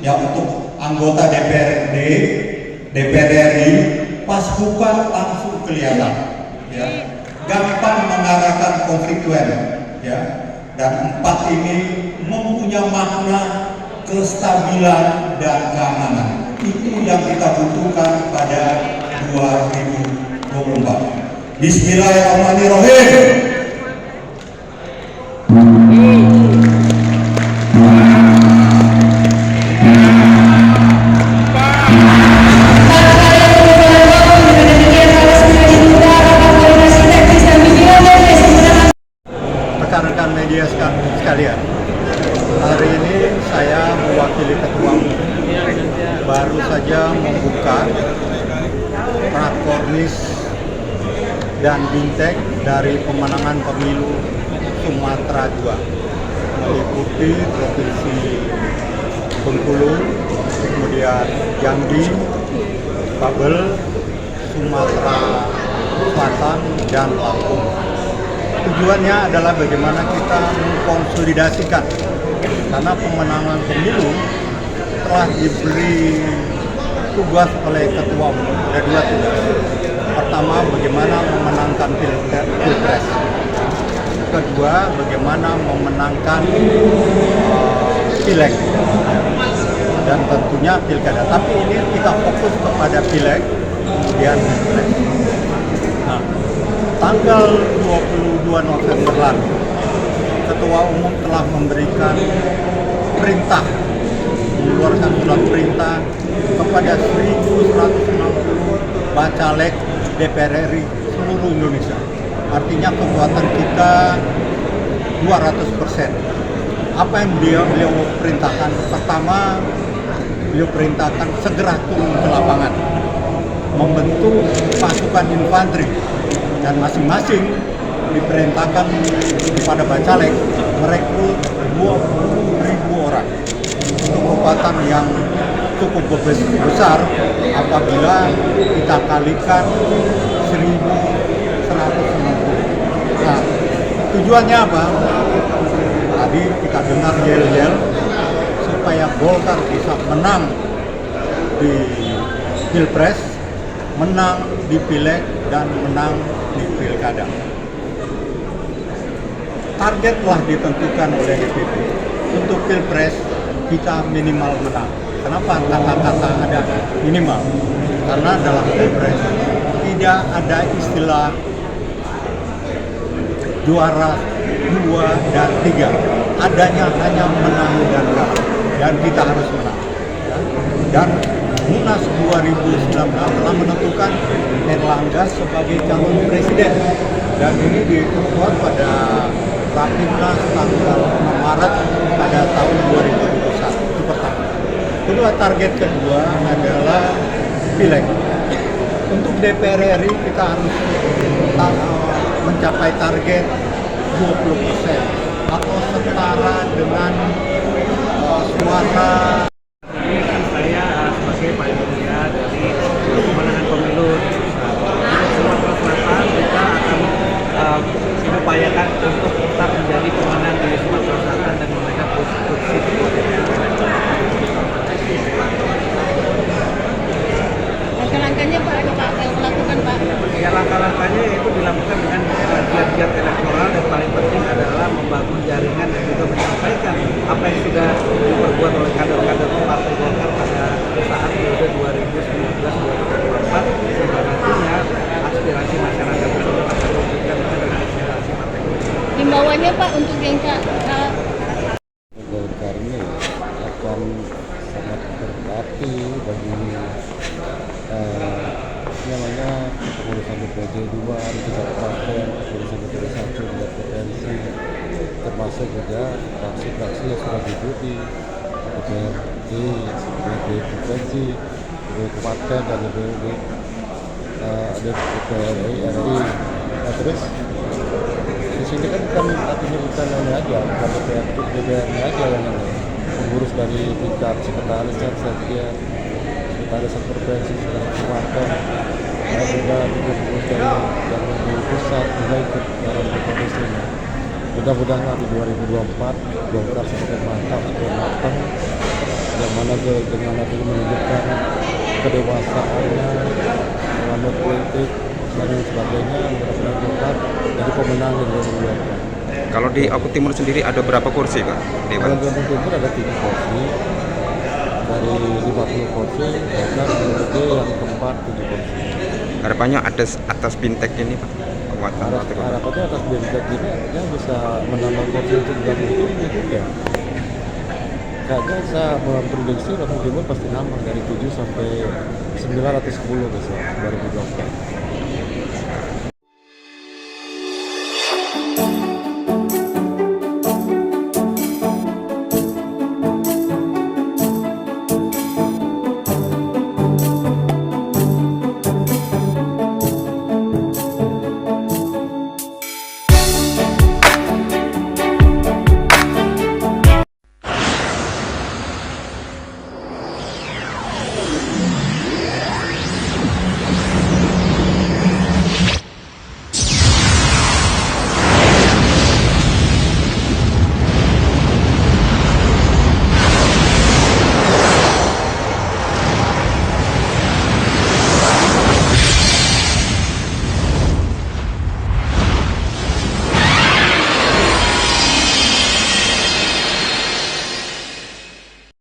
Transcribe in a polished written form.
ya untuk anggota DPRD, DPR RI, pas bukan langsung kelihatan, ya, gampang mengarahkan konstituen, ya, dan 4 ini mempunyai makna kestabilan dan keamanan. Itu yang kita butuhkan pada 2024. Bismillahirrahmanirrahim. Rekan-rekan media sekalian, hari ini saya mewakili Ketua Umum baru saja membuka rakornis dan bintek dari pemenangan pemilu Sumatera II, meliputi provinsi Bengkulu, kemudian Jambi, Babel, Sumatera Selatan, dan Lampung. Tujuannya adalah bagaimana kita mengkonsolidasikan, karena pemenangan pemilu telah diberi tugas oleh Ketua Umum. Ada 2 tugas. Pertama, bagaimana memenangkan Pilpres. Kedua, bagaimana memenangkan Pileg dan tentunya Pilkada. Tapi ini kita fokus kepada Pileg, kemudian Pilpres. Nah, tanggal 22 November lalu, Ketua Umum telah memberikan perintah, mengeluarkan surat perintah kepada 1.160 bacalek DPR RI seluruh Indonesia. Artinya kekuatan kita 200%. Apa yang beliau perintahkan? Pertama, beliau perintahkan segera turun ke lapangan, membentuk pasukan infanteri, dan masing-masing diperintahkan kepada bacalek merekrut 20.000 orang. Kekuatan yang cukup besar apabila kita kalikan 1.190. Nah, tujuannya apa? Tadi kita dengar yel-yel supaya Golkar bisa menang di Pilpres, menang di Pileg, dan menang di Pilkada. Target telah ditentukan oleh DPP. Untuk Pilpres kita minimal menang. Kenapa kata-kata ada minimal? Karena dalam Pilpres tidak ada istilah juara 2 dan 3. Adanya hanya menang dan kalah. Dan kita harus menang. Dan Munas 2019 telah menentukan Erlangga sebagai calon presiden, dan ini diperkuat pada Rapimnas tanggal 6 Maret pada tahun 2021. Itu pertama. Kedua, target kedua adalah Pileg. Untuk DPR RI kita harus mencapai target 20% atau setara dengan suara. Saya sebagai panitia dari pemenangan pemilu Sumatera Selatan, kita akan mengupayakan untuk tetap menjadi pemenang di Sumatera Selatan dan memegang kursi ketua DPR. Langkah-langkahnya Pak, apa yang melakukan Pak? Ya, langkah-langkahnya itu dilakukan dengan giat-giat elektoral, dan paling penting adalah membangun jaringan dan juga menyampaikan apa yang sudah diperbuat oleh kader-kader Partai Golkar pada saat periode 2019-2024, sehingga nantinya aspirasi masyarakat itu dapat terwujudkan dengan aspirasi Partai Golkar. Himbauannya Pak untuk yang Golkar ini akan sangat berarti bagi kepengurusan DPD 2 di tingkat kabupaten, kepengurusan DPD 1 di tingkat provinsi, termasuk juga fraksi-fraksi yang sudah duduk di DPRD, DPD provinsi, DPD kabupaten, dan DPD RI. Nah, terus di sini kan artinya bukan hanya aja, bukan DPR-nya aja yang mengurus dari tingkat sekretaris sekjen, sekretaris provinsi, sekretaris kabupaten, dan juga mengurus dari yang di pusat juga ikut dalam provinsi ini. Mudah-mudahan nanti 2024 Golkar semakin mantap, semakin matang, yang mana dengan itu menunjukkan kedewasaannya dalam politik dan lain sebagainya, benar-benar Golkar jadi pemenang di 2024. Kalau di Aku Timur sendiri ada berapa kursi Pak? Kalau Dewan. di Lampung Timur ada 3 kursi dari 50 kursi, Golkar menjadi yang keempat 7 kursi. Harapannya atas Bintek ini Pak. Penguatan Partai Golkar. Harapannya atas BMTEK ini artinya bisa menambah kursi untuk Lampung Timur juga. Kayaknya saya memprediksi Lampung Timur pasti nambah dari 7 sampai 9 atau 10 besok 2024.